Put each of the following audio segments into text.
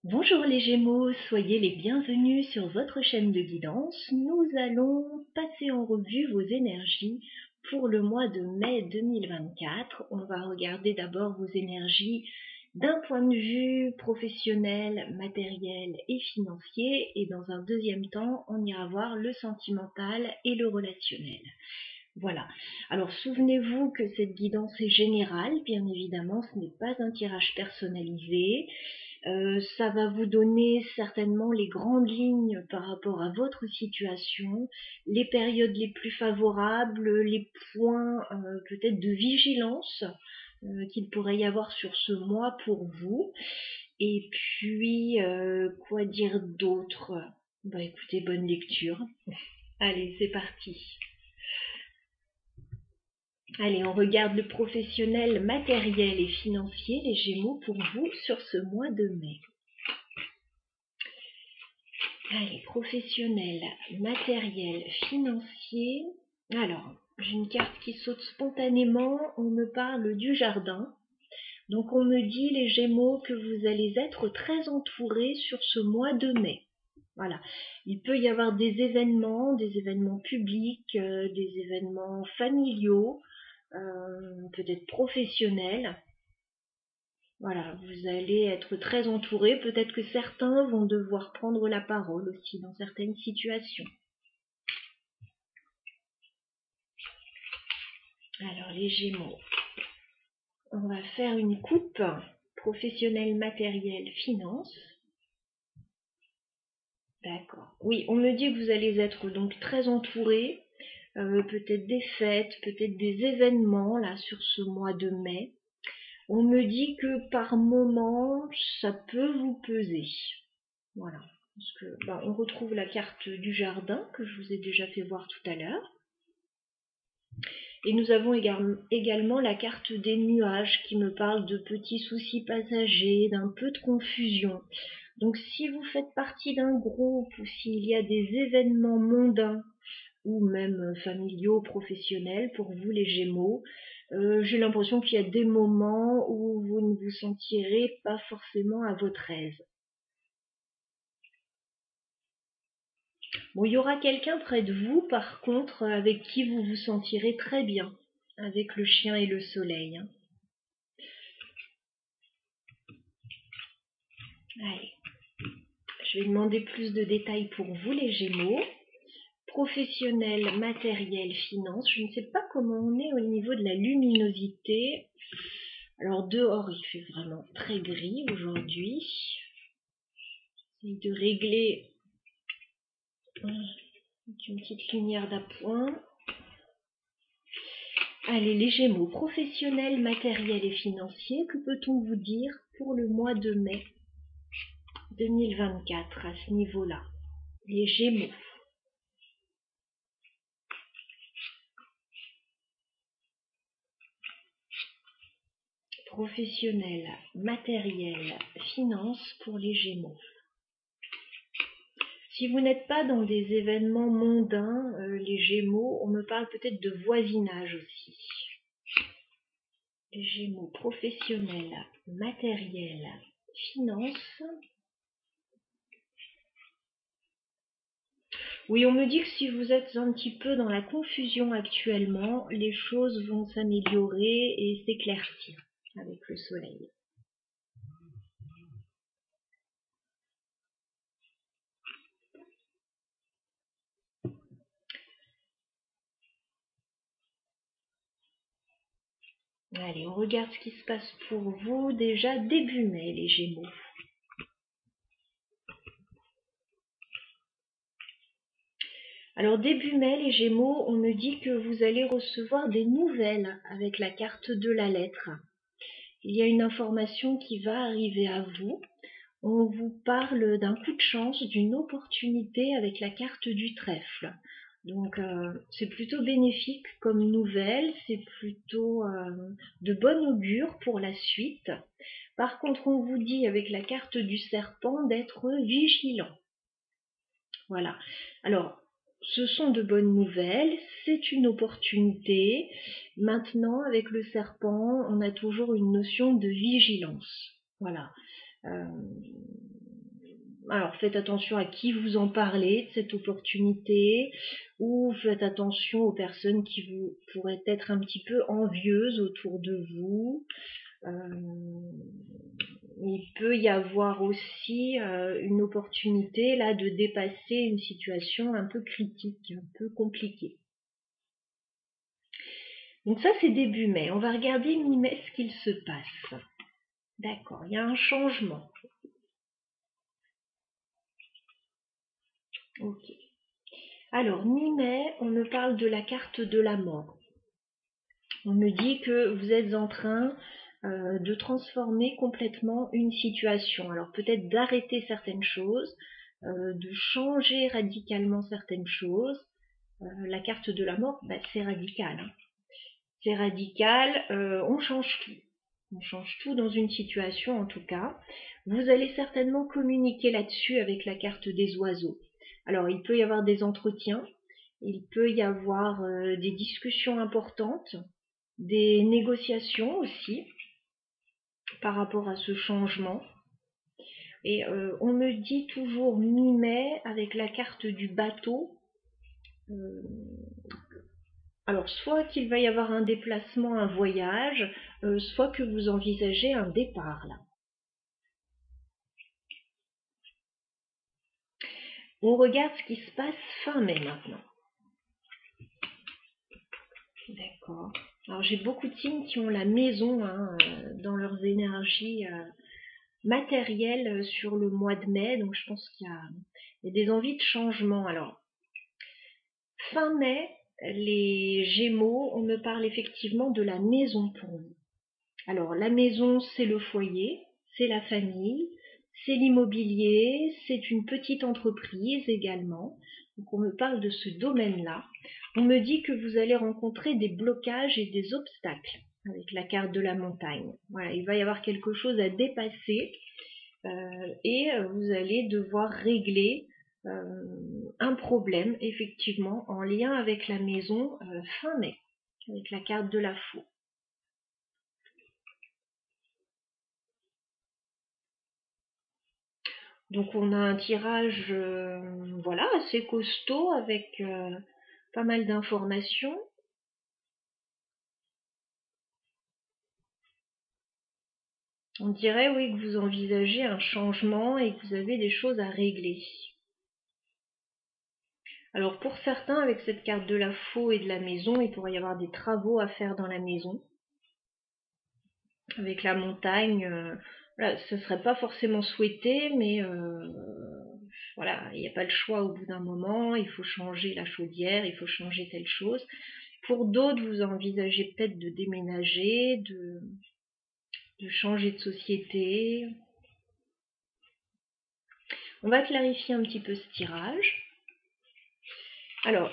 Bonjour les Gémeaux, soyez les bienvenus sur votre chaîne de guidance. Nous allons passer en revue vos énergies pour le mois de mai 2024. On va regarder d'abord vos énergies d'un point de vue professionnel, matériel et financier. Et dans un deuxième temps, on ira voir le sentimental et le relationnel. Voilà. Alors souvenez-vous que cette guidance est générale, bien évidemment, ce n'est pas un tirage personnalisé. Ça va vous donner certainement les grandes lignes par rapport à votre situation, les périodes les plus favorables, les points peut-être de vigilance qu'il pourrait y avoir sur ce mois pour vous. Et puis, quoi dire d'autre? Bah écoutez, bonne lecture. Allez, c'est parti. Allez, on regarde le professionnel, matériel et financier, les Gémeaux, pour vous sur ce mois de mai. Allez, professionnel, matériel, financier. Alors, j'ai une carte qui saute spontanément. On me parle du jardin. Donc, on me dit, les Gémeaux, que vous allez être très entourés sur ce mois de mai. Voilà. Il peut y avoir des événements publics, des événements familiaux, peut-être professionnels. Voilà, vous allez être très entouré. Peut-être que certains vont devoir prendre la parole aussi dans certaines situations. Alors les Gémeaux, on va faire une coupe professionnel, matériel, finance. D'accord. Oui, on me dit que vous allez être donc très entouré. Peut-être des fêtes, peut-être des événements là sur ce mois de mai. On me dit que par moment, ça peut vous peser. Voilà. Parce que, on retrouve la carte du jardin que je vous ai déjà fait voir tout à l'heure. Et nous avons également la carte des nuages qui me parle de petits soucis passagers, d'un peu de confusion. Donc si vous faites partie d'un groupe ou s'il y a des événements mondains ou même familiaux, professionnels pour vous les Gémeaux, j'ai l'impression qu'il y a des moments où vous ne vous sentirez pas forcément à votre aise. Bon, il y aura quelqu'un près de vous, par contre, avec qui vous vous sentirez très bien, avec le chien et le soleil. Allez, je vais demander plus de détails pour vous, les Gémeaux. Professionnel, matériel, finance. Je ne sais pas comment on est au niveau de la luminosité. Alors dehors, il fait vraiment très gris aujourd'hui. J'essaie de régler une petite lumière d'appoint. Allez, les Gémeaux, professionnel, matériel et financier, que peut-on vous dire pour le mois de mai 2024 à ce niveau-là? Les Gémeaux. Professionnel, matériel, finance pour les Gémeaux. Si vous n'êtes pas dans des événements mondains, les Gémeaux, on me parle peut-être de voisinage aussi. Les Gémeaux, professionnel, matériel, finance. Oui, on me dit que si vous êtes un petit peu dans la confusion actuellement, les choses vont s'améliorer et s'éclaircir avec le soleil. Allez, on regarde ce qui se passe pour vous déjà début mai, les Gémeaux. Alors début mai, les Gémeaux, on me dit que vous allez recevoir des nouvelles avec la carte de la lettre. Il y a une information qui va arriver à vous. On vous parle d'un coup de chance, d'une opportunité avec la carte du trèfle. Donc c'est plutôt bénéfique comme nouvelle, c'est plutôt de bon augure pour la suite. Par contre, on vous dit avec la carte du serpent d'être vigilant. Voilà. Alors, ce sont de bonnes nouvelles, c'est une opportunité. Maintenant, avec le serpent, on a toujours une notion de vigilance. Voilà. alors faites attention à qui vous en parlez de cette opportunité, ou faites attention aux personnes qui vous pourraient être un petit peu envieuses autour de vous. Il peut y avoir aussi une opportunité là de dépasser une situation un peu critique, un peu compliquée. Donc ça c'est début mai. On va regarder mi-mai ce qu'il se passe. D'accord, il y a un changement. Ok. Alors mi-mai, on me parle de la carte de la mort. On me dit que vous êtes en train de transformer complètement une situation. Alors peut-être d'arrêter certaines choses, de changer radicalement certaines choses. La carte de la mort, bah, c'est radical. Hein. C'est radical, on change tout. On change tout dans une situation en tout cas. Vous allez certainement communiquer là-dessus avec la carte des oiseaux. Alors il peut y avoir des entretiens, il peut y avoir des discussions importantes, des négociations aussi par rapport à ce changement. Et on me dit toujours mi-mai avec la carte du bateau. Alors soit qu'il va y avoir un déplacement, un voyage, soit que vous envisagez un départ là. On regarde ce qui se passe fin mai maintenant. D'accord. Alors j'ai beaucoup de signes qui ont la maison hein, dans leurs énergies matérielles sur le mois de mai, donc je pense qu'il y a des envies de changement. Alors fin mai, les Gémeaux, on me parle effectivement de la maison pour vous. Alors la maison, c'est le foyer, c'est la famille, c'est l'immobilier, c'est une petite entreprise également. Donc on me parle de ce domaine-là. On me dit que vous allez rencontrer des blocages et des obstacles avec la carte de la montagne. Voilà, il va y avoir quelque chose à dépasser et vous allez devoir régler un problème effectivement en lien avec la maison fin mai, avec la carte de la faux. Donc on a un tirage voilà, assez costaud avec pas mal d'informations. On dirait oui que vous envisagez un changement et que vous avez des choses à régler. Alors pour certains, avec cette carte de la faux et de la maison, il pourrait y avoir des travaux à faire dans la maison. Avec la montagne, voilà, ce ne serait pas forcément souhaité, mais voilà, il n'y a pas le choix au bout d'un moment, il faut changer la chaudière, il faut changer telle chose. Pour d'autres, vous envisagez peut-être de déménager, de changer de société. On va clarifier un petit peu ce tirage. Alors,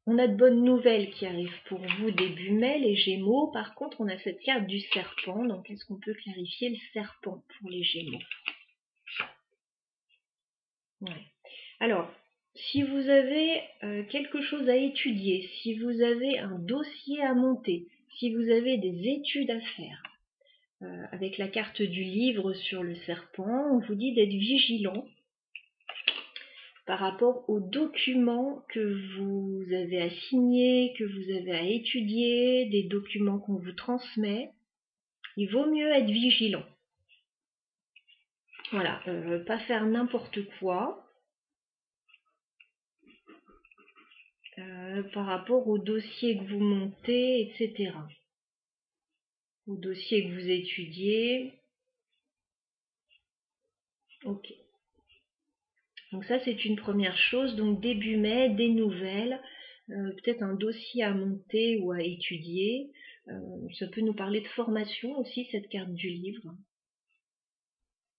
on a de bonnes nouvelles qui arrivent pour vous début mai, les Gémeaux. Par contre, on a cette carte du serpent. Donc, est-ce qu'on peut clarifier le serpent pour les Gémeaux? Ouais. Alors, si vous avez quelque chose à étudier, si vous avez un dossier à monter, si vous avez des études à faire, avec la carte du livre sur le serpent, on vous dit d'être vigilant par rapport aux documents que vous avez à signer, que vous avez à étudier, des documents qu'on vous transmet. Il vaut mieux être vigilant. Voilà, pas faire n'importe quoi par rapport au dossier que vous montez, etc. Au dossier que vous étudiez. Ok. Donc ça, c'est une première chose. Donc début mai, des nouvelles, peut-être un dossier à monter ou à étudier. Ça peut nous parler de formation aussi, cette carte du livre.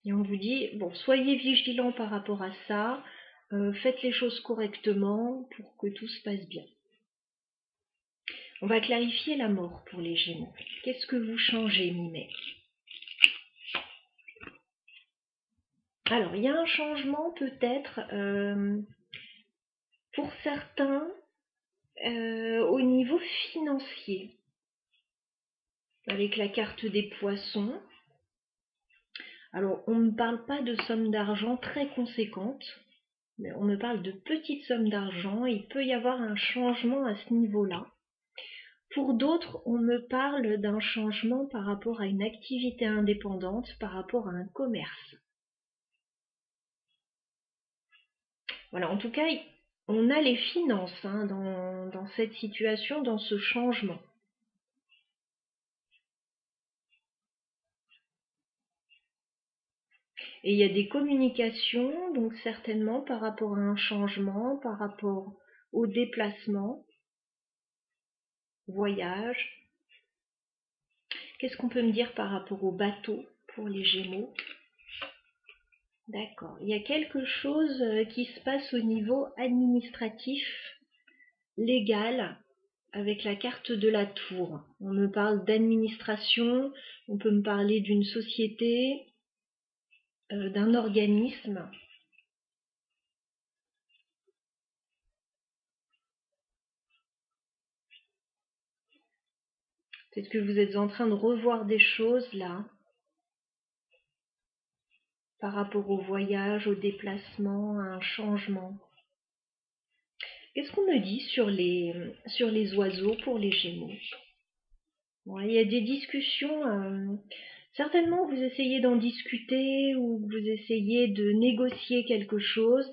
Et on vous dit, bon, soyez vigilants par rapport à ça, faites les choses correctement pour que tout se passe bien. On va clarifier la mort pour les Gémeaux. Qu'est-ce que vous changez mi-mai? Alors, il y a un changement peut-être pour certains au niveau financier. Avec la carte des poissons. Alors, on ne parle pas de sommes d'argent très conséquentes, mais on me parle de petites sommes d'argent. Il peut y avoir un changement à ce niveau-là. Pour d'autres, on me parle d'un changement par rapport à une activité indépendante, par rapport à un commerce. Voilà, en tout cas, on a les finances dans cette situation, dans ce changement. Et il y a des communications, donc certainement par rapport à un changement, par rapport au déplacement, voyage. Qu'est-ce qu'on peut me dire par rapport au bateau pour les Gémeaux? D'accord. Il y a quelque chose qui se passe au niveau administratif, légal, avec la carte de la tour. On me parle d'administration, on peut me parler d'une société, d'un organisme. Peut-être que vous êtes en train de revoir des choses là, par rapport au voyage, au déplacement, à un changement. Qu'est-ce qu'on me dit sur les oiseaux pour les Gémeaux? Bon, il y a des discussions, certainement vous essayez d'en discuter ou vous essayez de négocier quelque chose.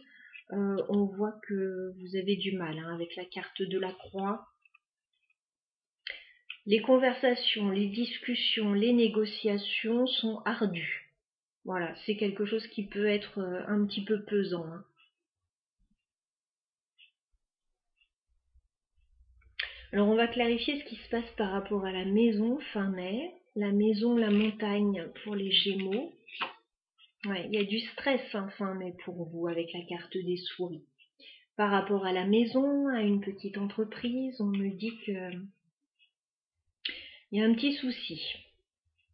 On voit que vous avez du mal avec la carte de la croix. Les conversations, les discussions, les négociations sont ardues. Voilà, c'est quelque chose qui peut être un petit peu pesant. Alors on va clarifier ce qui se passe par rapport à la maison fin mai. La maison, la montagne pour les Gémeaux. Ouais, il y a du stress fin mai pour vous avec la carte des souris. Par rapport à la maison, à une petite entreprise, on me dit que il y a un petit souci.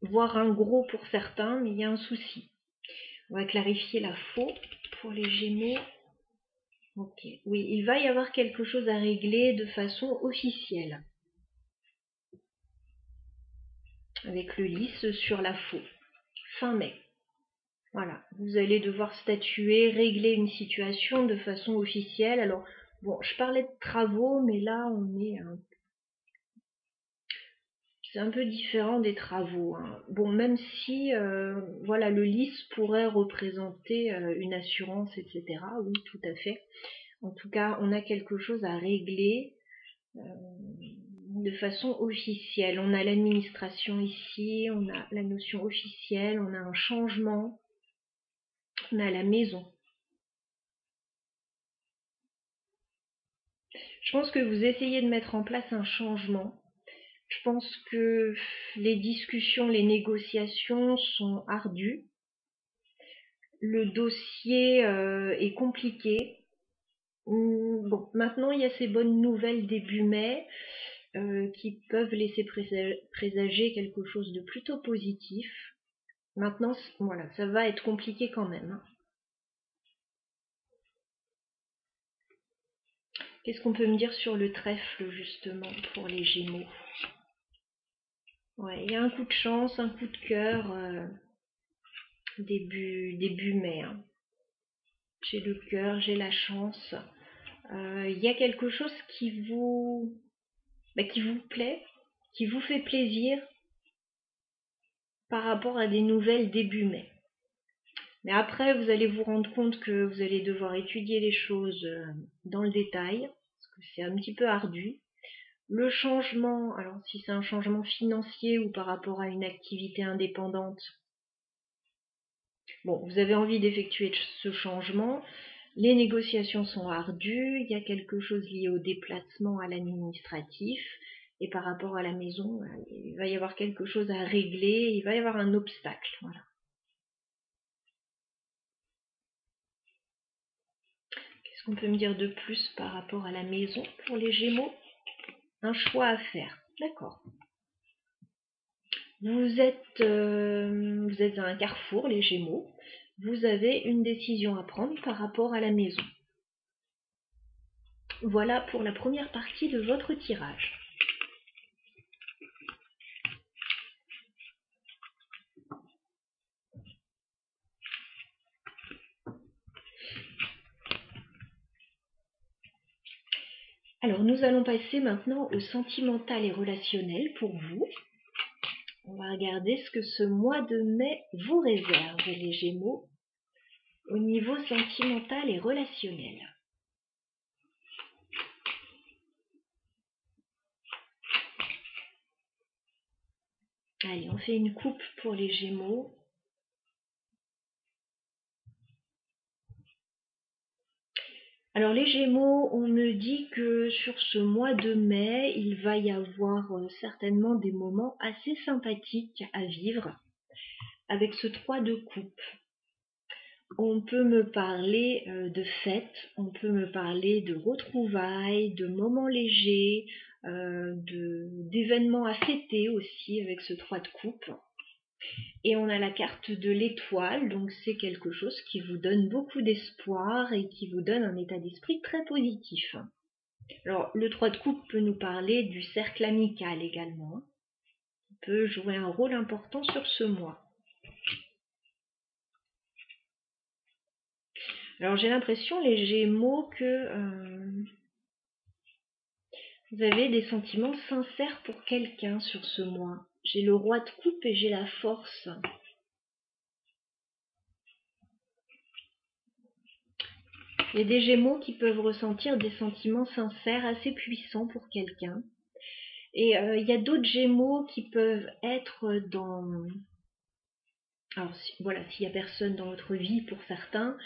Voire un gros pour certains, mais il y a un souci. On va clarifier la faux pour les Gémeaux. Ok, oui, il va y avoir quelque chose à régler de façon officielle. Avec le lys sur la faux. Fin mai. Voilà, vous allez devoir statuer, régler une situation de façon officielle. Alors, bon, je parlais de travaux, mais là, c'est un peu différent des travaux. Bon, même si, voilà, le lys pourrait représenter une assurance, etc. Oui, tout à fait. En tout cas, on a quelque chose à régler de façon officielle. On a l'administration ici, on a la notion officielle, on a un changement, on a la maison. Je pense que vous essayez de mettre en place un changement. Je pense que les discussions, les négociations sont ardues. Le dossier est compliqué. Bon, maintenant il y a ces bonnes nouvelles début mai qui peuvent laisser présager quelque chose de plutôt positif. Maintenant, voilà, ça va être compliqué quand même. Qu'est-ce qu'on peut me dire sur le trèfle justement pour les Gémeaux? Ouais, il y a un coup de chance, un coup de cœur début mai. J'ai le cœur, j'ai la chance. Il y a quelque chose qui vous plaît, qui vous fait plaisir par rapport à des nouvelles début mai. Mais après, vous allez vous rendre compte que vous allez devoir étudier les choses dans le détail, parce que c'est un petit peu ardu. Le changement, alors si c'est un changement financier ou par rapport à une activité indépendante, bon, vous avez envie d'effectuer ce changement. Les négociations sont ardues, il y a quelque chose lié au déplacement, à l'administratif, et par rapport à la maison, il va y avoir quelque chose à régler, il va y avoir un obstacle. Voilà. Qu'est-ce qu'on peut me dire de plus par rapport à la maison pour les Gémeaux? Un choix à faire. D'accord. Vous êtes à un carrefour, les Gémeaux. Vous avez une décision à prendre par rapport à la maison. Voilà pour la première partie de votre tirage. Alors, nous allons passer maintenant au sentimental et relationnel pour vous. On va regarder ce que ce mois de mai vous réserve, les Gémeaux, au niveau sentimental et relationnel. Allez, on fait une coupe pour les Gémeaux. Alors les Gémeaux, on me dit que sur ce mois de mai, il va y avoir certainement des moments assez sympathiques à vivre avec ce 3 de coupe. On peut me parler de fêtes, on peut me parler de retrouvailles, de moments légers, d'événements à fêter aussi avec ce 3 de coupe. Et on a la carte de l'étoile, donc c'est quelque chose qui vous donne beaucoup d'espoir et qui vous donne un état d'esprit très positif. Alors, le 3 de coupe peut nous parler du cercle amical également, qui peut jouer un rôle important sur ce mois. Alors, j'ai l'impression, les Gémeaux, que vous avez des sentiments sincères pour quelqu'un sur ce mois. J'ai le roi de coupe et j'ai la force. Il y a des Gémeaux qui peuvent ressentir des sentiments sincères assez puissants pour quelqu'un. Et il y a d'autres Gémeaux qui peuvent être dans... Alors voilà, s'il n'y a personne dans votre vie pour certains,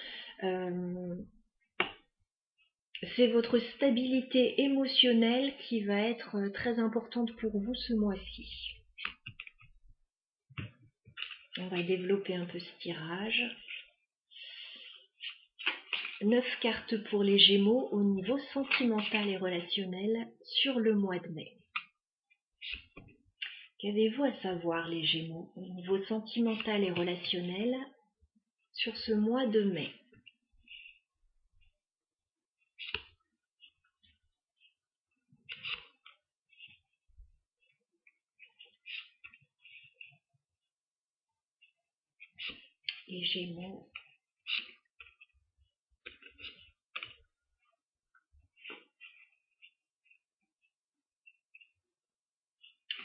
c'est votre stabilité émotionnelle qui va être très importante pour vous ce mois-ci. On va développer un peu ce tirage. 9 cartes pour les Gémeaux au niveau sentimental et relationnel sur le mois de mai. Qu'avez-vous à savoir, les Gémeaux, au niveau sentimental et relationnel sur ce mois de mai? Les Gémeaux.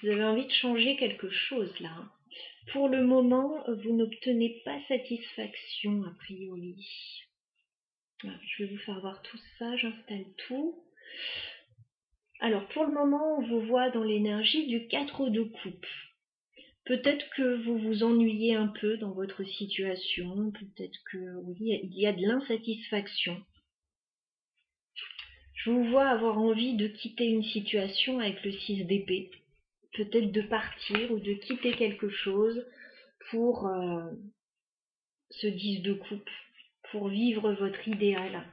Vous avez envie de changer quelque chose là. Pour le moment, vous n'obtenez pas satisfaction a priori. Voilà, je vais vous faire voir tout ça, j'installe tout. Alors pour le moment, on vous voit dans l'énergie du 4 de coupe. Peut-être que vous vous ennuyez un peu dans votre situation, peut-être que oui, il y a de l'insatisfaction. Je vous vois avoir envie de quitter une situation avec le 6 d'épée, peut-être de partir ou de quitter quelque chose pour ce 10 de coupe, pour vivre votre idéal.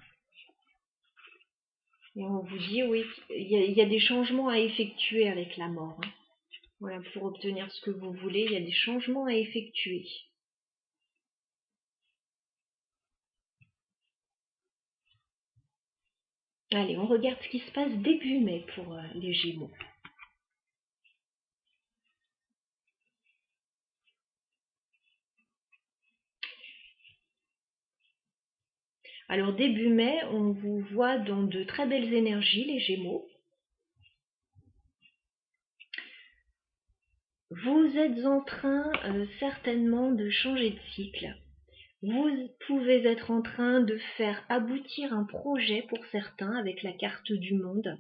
Et on vous dit, oui, il y a des changements à effectuer avec la mort. Hein. Voilà, pour obtenir ce que vous voulez, il y a des changements à effectuer. Allez, on regarde ce qui se passe début mai pour les Gémeaux. Alors début mai, on vous voit dans de très belles énergies, les Gémeaux. Vous êtes en train certainement de changer de cycle. Vous pouvez être en train de faire aboutir un projet pour certains avec la carte du monde.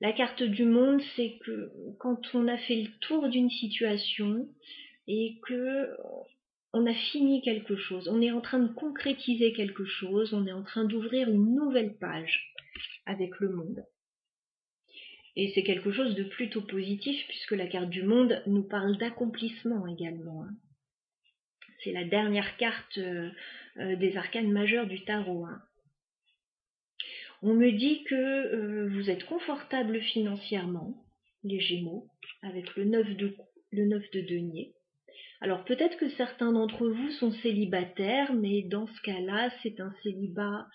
La carte du monde, c'est que quand on a fait le tour d'une situation et que on a fini quelque chose, on est en train de concrétiser quelque chose, on est en train d'ouvrir une nouvelle page avec le monde. Et c'est quelque chose de plutôt positif puisque la carte du monde nous parle d'accomplissement également. C'est la dernière carte des arcanes majeurs du tarot. On me dit que vous êtes confortable financièrement, les Gémeaux, avec le 9 de denier. Alors peut-être que certains d'entre vous sont célibataires, mais dans ce cas-là, c'est un célibat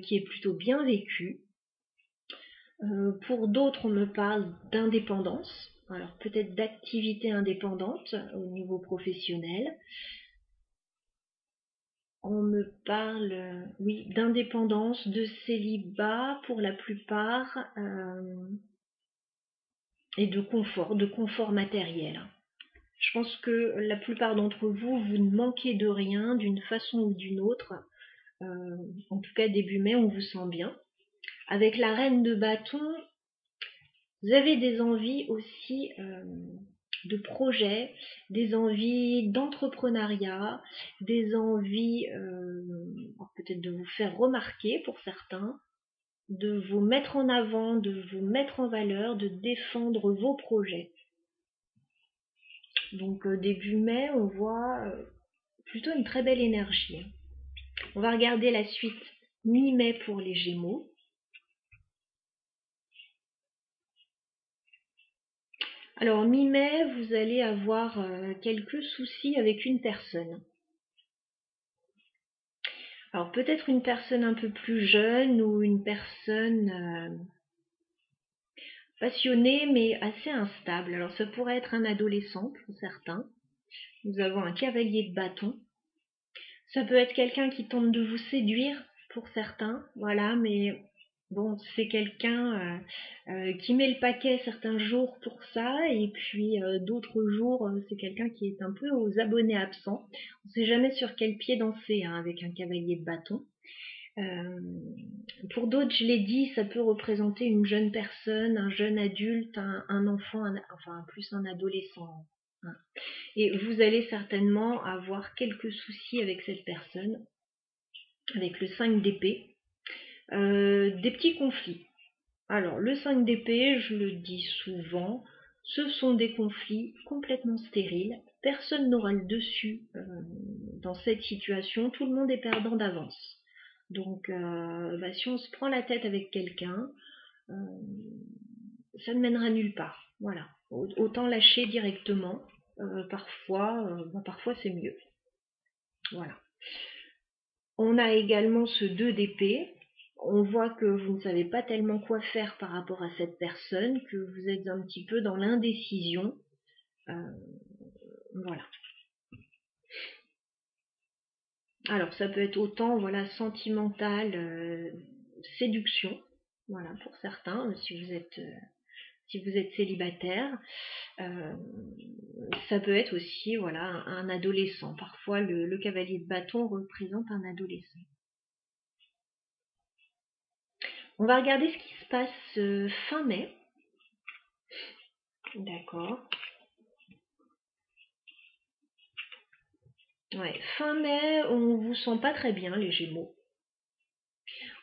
qui est plutôt bien vécu. Pour d'autres, on me parle d'indépendance, alors peut-être d'activité indépendante au niveau professionnel. On me parle, oui, d'indépendance, de célibat pour la plupart, et de confort matériel. Je pense que la plupart d'entre vous, vous ne manquez de rien d'une façon ou d'une autre. En tout cas, début mai, on vous sent bien. Avec la reine de bâton, vous avez des envies aussi de projets, des envies d'entrepreneuriat, des envies peut-être de vous faire remarquer pour certains, de vous mettre en avant, de vous mettre en valeur, de défendre vos projets. Donc début mai, on voit plutôt une très belle énergie. On va regarder la suite mi-mai pour les Gémeaux. Alors mi-mai, vous allez avoir quelques soucis avec une personne. Alors peut-être une personne un peu plus jeune ou une personne passionnée mais assez instable. Alors ça pourrait être un adolescent pour certains. Nous avons un cavalier de bâton. Ça peut être quelqu'un qui tente de vous séduire pour certains, voilà, mais bon, c'est quelqu'un qui met le paquet certains jours pour ça, et puis d'autres jours, c'est quelqu'un qui est un peu aux abonnés absents. On ne sait jamais sur quel pied danser hein, avec un cavalier de bâton. Pour d'autres, je l'ai dit, ça peut représenter une jeune personne, un jeune adulte, un enfant, enfin plus un adolescent. Hein. Et vous allez certainement avoir quelques soucis avec cette personne, avec le 5 d'épée. Des petits conflits. Alors, le 5 d'épée, je le dis souvent, ce sont des conflits complètement stériles. Personne n'aura le dessus dans cette situation. Tout le monde est perdant d'avance. Donc, si on se prend la tête avec quelqu'un, ça ne mènera nulle part. Voilà. Autant lâcher directement. Parfois c'est mieux. Voilà. On a également ce 2 d'épée. On voit que vous ne savez pas tellement quoi faire par rapport à cette personne, que vous êtes un petit peu dans l'indécision. Voilà. Alors ça peut être autant voilà sentimental, séduction, voilà pour certains si vous êtes célibataire. Ça peut être aussi voilà un adolescent. Parfois le cavalier de bâton représente un adolescent. On va regarder ce qui se passe fin mai. D'accord. Ouais, fin mai, on vous sent pas très bien les Gémeaux.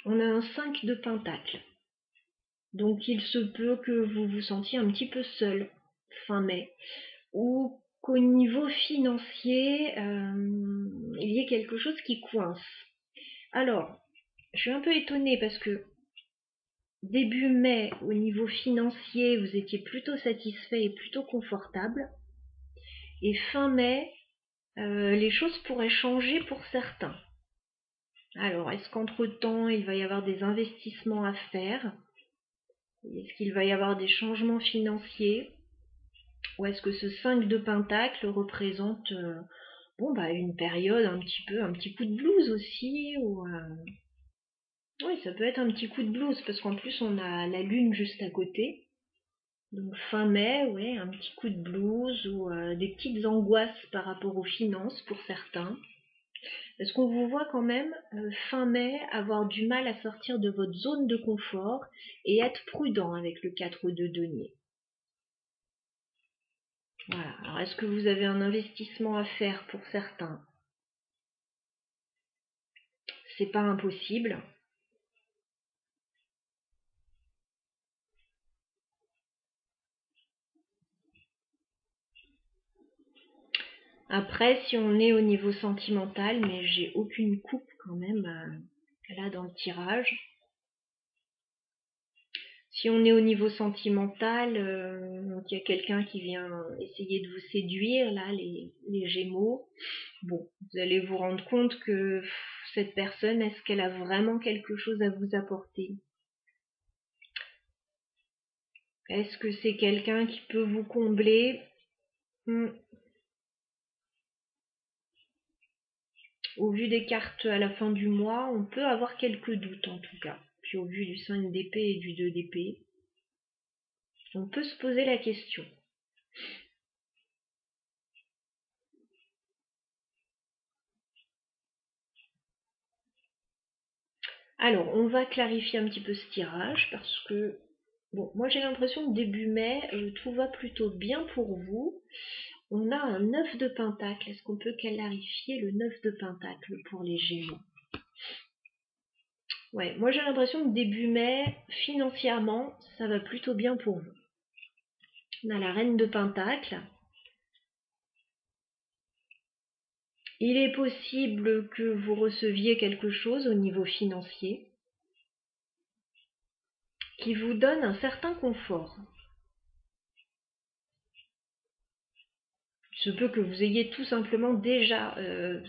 On a un 5 de pentacle. Donc il se peut que vous vous sentiez un petit peu seul fin mai. Ou qu'au niveau financier, il y ait quelque chose qui coince. Alors, je suis un peu étonnée parce que début mai, au niveau financier, vous étiez plutôt satisfait et plutôt confortable. Et fin mai, les choses pourraient changer pour certains. Alors, est-ce qu'entre-temps, il va y avoir des investissements à faire? Est-ce qu'il va y avoir des changements financiers? Ou est-ce que ce 5 de pentacle représente une période un petit coup de blues aussi Oui, ça peut être un petit coup de blues parce qu'en plus on a la lune juste à côté. Donc fin mai, ouais, un petit coup de blues ou des petites angoisses par rapport aux finances pour certains. Est-ce qu'on vous voit quand même fin mai avoir du mal à sortir de votre zone de confort et être prudent avec le 4 de denier? Voilà. Alors est-ce que vous avez un investissement à faire pour certains? C'est pas impossible. Après, si on est au niveau sentimental, mais j'ai aucune coupe quand même là dans le tirage. Si on est au niveau sentimental, donc il y a quelqu'un qui vient essayer de vous séduire, là, les Gémeaux. Bon, vous allez vous rendre compte que cette personne, est-ce qu'elle a vraiment quelque chose à vous apporter? Est-ce que c'est quelqu'un qui peut vous combler? Au vu des cartes à la fin du mois, on peut avoir quelques doutes en tout cas. Puis au vu du 5 d'épée et du 2 d'épée, on peut se poser la question. Alors, on va clarifier un petit peu ce tirage parce que, bon, moi j'ai l'impression que début mai, tout va plutôt bien pour vous. On a un 9 de pentacle. Est-ce qu'on peut clarifier le 9 de pentacle pour les Gémeaux? Ouais, moi j'ai l'impression que début mai, financièrement, ça va plutôt bien pour vous. On a la reine de pentacle. Il est possible que vous receviez quelque chose au niveau financier qui vous donne un certain confort. Il se peut que vous ayez tout simplement déjà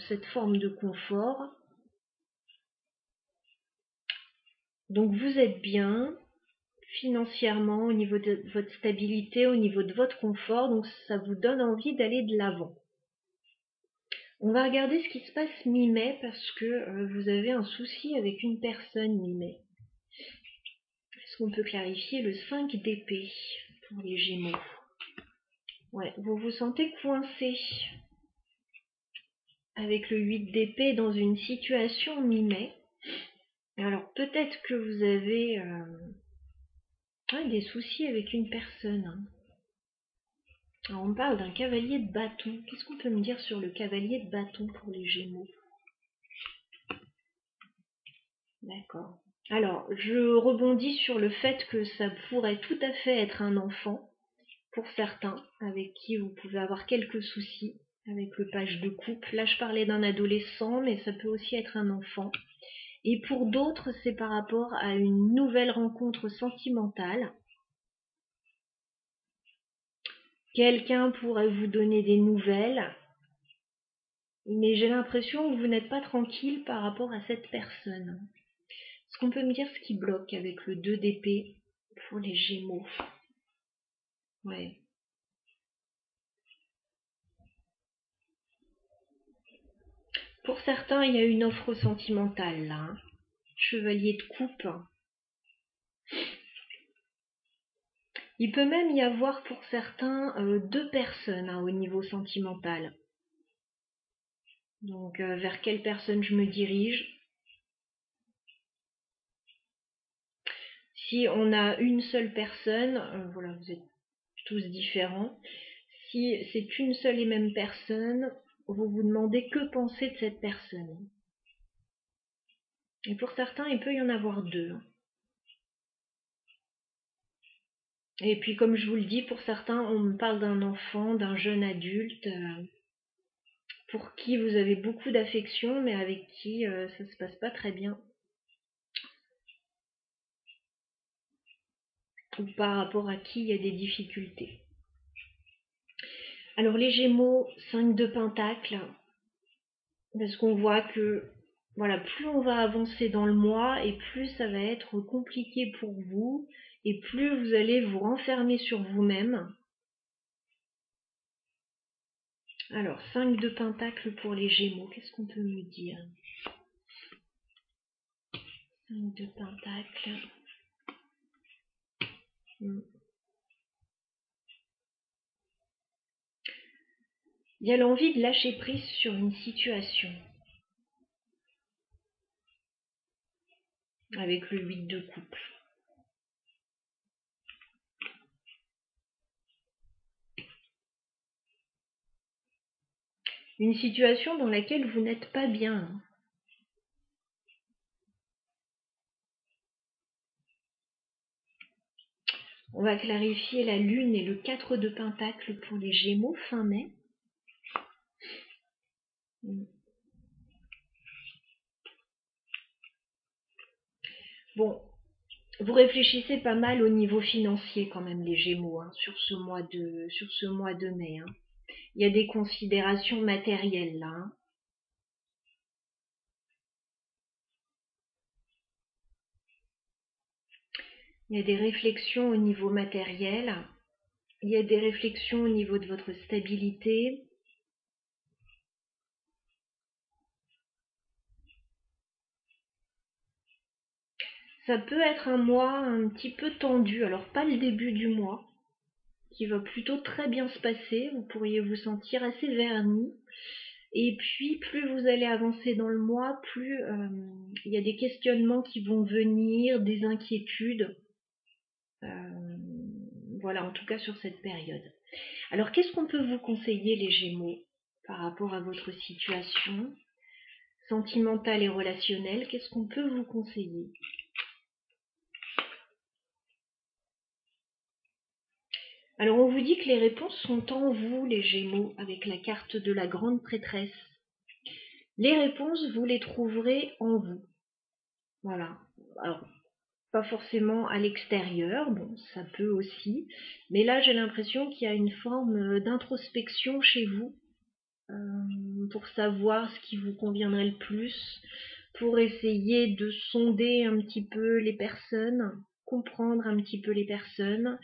cette forme de confort. Donc vous êtes bien financièrement au niveau de votre stabilité, au niveau de votre confort, donc ça vous donne envie d'aller de l'avant. On va regarder ce qui se passe mi-mai parce que vous avez un souci avec une personne mi-mai. Est-ce qu'on peut clarifier le 5 d'épée pour les Gémeaux? Ouais, vous vous sentez coincé avec le 8 d'épée dans une situation mi-mai. Alors peut-être que vous avez des soucis avec une personne. Alors on parle d'un cavalier de bâton. Qu'est-ce qu'on peut me dire sur le cavalier de bâton pour les Gémeaux? D'accord. Alors je rebondis sur le fait que ça pourrait tout à fait être un enfant pour certains avec qui vous pouvez avoir quelques soucis avec le page de coupe. Là je parlais d'un adolescent mais ça peut aussi être un enfant. Et pour d'autres, c'est par rapport à une nouvelle rencontre sentimentale. Quelqu'un pourrait vous donner des nouvelles, mais j'ai l'impression que vous n'êtes pas tranquille par rapport à cette personne. Est-ce qu'on peut me dire ce qui bloque avec le 2 d'épée pour les Gémeaux? Ouais. Pour certains, il y a une offre sentimentale là. Chevalier de coupe. Il peut même y avoir pour certains deux personnes au niveau sentimental. Donc vers quelle personne je me dirige? Si on a une seule personne, voilà, vous êtes tous différents. Si c'est une seule et même personne, vous vous demandez que penser de cette personne. Et pour certains, il peut y en avoir deux. Et puis comme je vous le dis, pour certains, on me parle d'un enfant, d'un jeune adulte, pour qui vous avez beaucoup d'affection, mais avec qui ça se passe pas très bien. Ou par rapport à qui il y a des difficultés. Alors les Gémeaux, 5 de Pentacle, parce qu'on voit que voilà, plus on va avancer dans le mois et plus ça va être compliqué pour vous et plus vous allez vous renfermer sur vous-même. Alors 5 de Pentacle pour les Gémeaux, qu'est-ce qu'on peut me dire? 5 de Pentacle. Il y a l'envie de lâcher prise sur une situation. Avec le 8 de coupe. Une situation dans laquelle vous n'êtes pas bien. On va clarifier la lune et le 4 de Pentacle pour les Gémeaux fin mai. Bon, vous réfléchissez pas mal au niveau financier quand même les Gémeaux sur ce mois de mai. Il y a des considérations matérielles là. Il y a des réflexions au niveau matériel. Il y a des réflexions au niveau de votre stabilité. Ça peut être un mois un petit peu tendu, alors pas le début du mois, qui va plutôt très bien se passer, vous pourriez vous sentir assez verni. Et puis plus vous allez avancer dans le mois, plus il y a des questionnements qui vont venir, des inquiétudes. Voilà, en tout cas sur cette période. Alors qu'est-ce qu'on peut vous conseiller les Gémeaux par rapport à votre situation sentimentale et relationnelle? Qu'est-ce qu'on peut vous conseiller? Alors on vous dit que les réponses sont en vous les Gémeaux avec la carte de la grande prêtresse. Les réponses, vous les trouverez en vous. Voilà. Alors, pas forcément à l'extérieur, bon, ça peut aussi, mais là j'ai l'impression qu'il y a une forme d'introspection chez vous pour savoir ce qui vous conviendrait le plus, pour essayer de sonder un petit peu les personnes, comprendre un petit peu les personnes.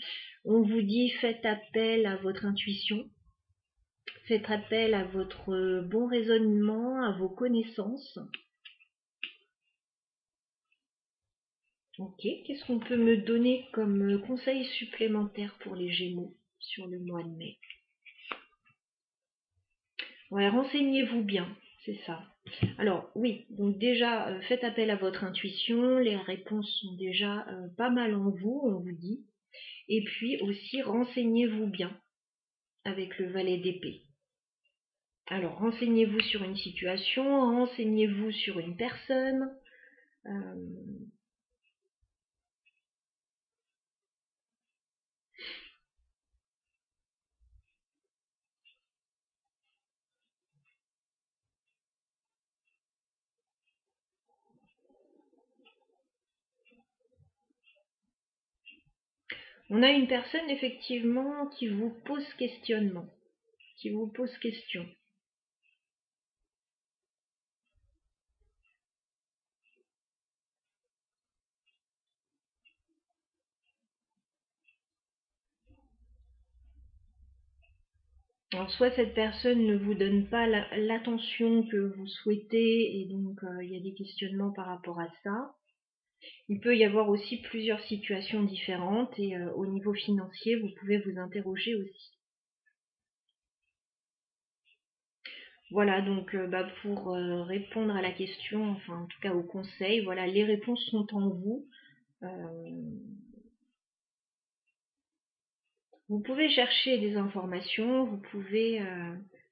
On vous dit faites appel à votre intuition, faites appel à votre bon raisonnement, à vos connaissances. Ok, qu'est-ce qu'on peut me donner comme conseil supplémentaire pour les Gémeaux sur le mois de mai? Ouais, renseignez-vous bien, c'est ça. Alors oui, donc déjà, faites appel à votre intuition, les réponses sont déjà pas mal en vous, on vous dit. Et puis aussi, renseignez-vous bien avec le valet d'épée. Alors, renseignez-vous sur une situation, renseignez-vous sur une personne. On a une personne effectivement qui vous pose questionnement, qui vous pose question. Alors soit cette personne ne vous donne pas l'attention que vous souhaitez et donc il y a des questionnements par rapport à ça. Il peut y avoir aussi plusieurs situations différentes et au niveau financier, vous pouvez vous interroger aussi. Voilà, donc pour répondre à la question, enfin en tout cas au conseil, voilà, les réponses sont en vous. Vous pouvez chercher des informations, vous pouvez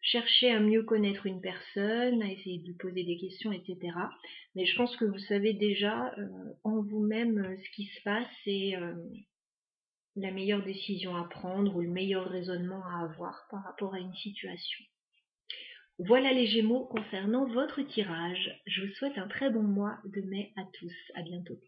chercher à mieux connaître une personne, à essayer de lui poser des questions, etc. Mais je pense que vous savez déjà en vous-même ce qui se passe et la meilleure décision à prendre ou le meilleur raisonnement à avoir par rapport à une situation. Voilà les Gémeaux concernant votre tirage. Je vous souhaite un très bon mois de mai à tous. À bientôt.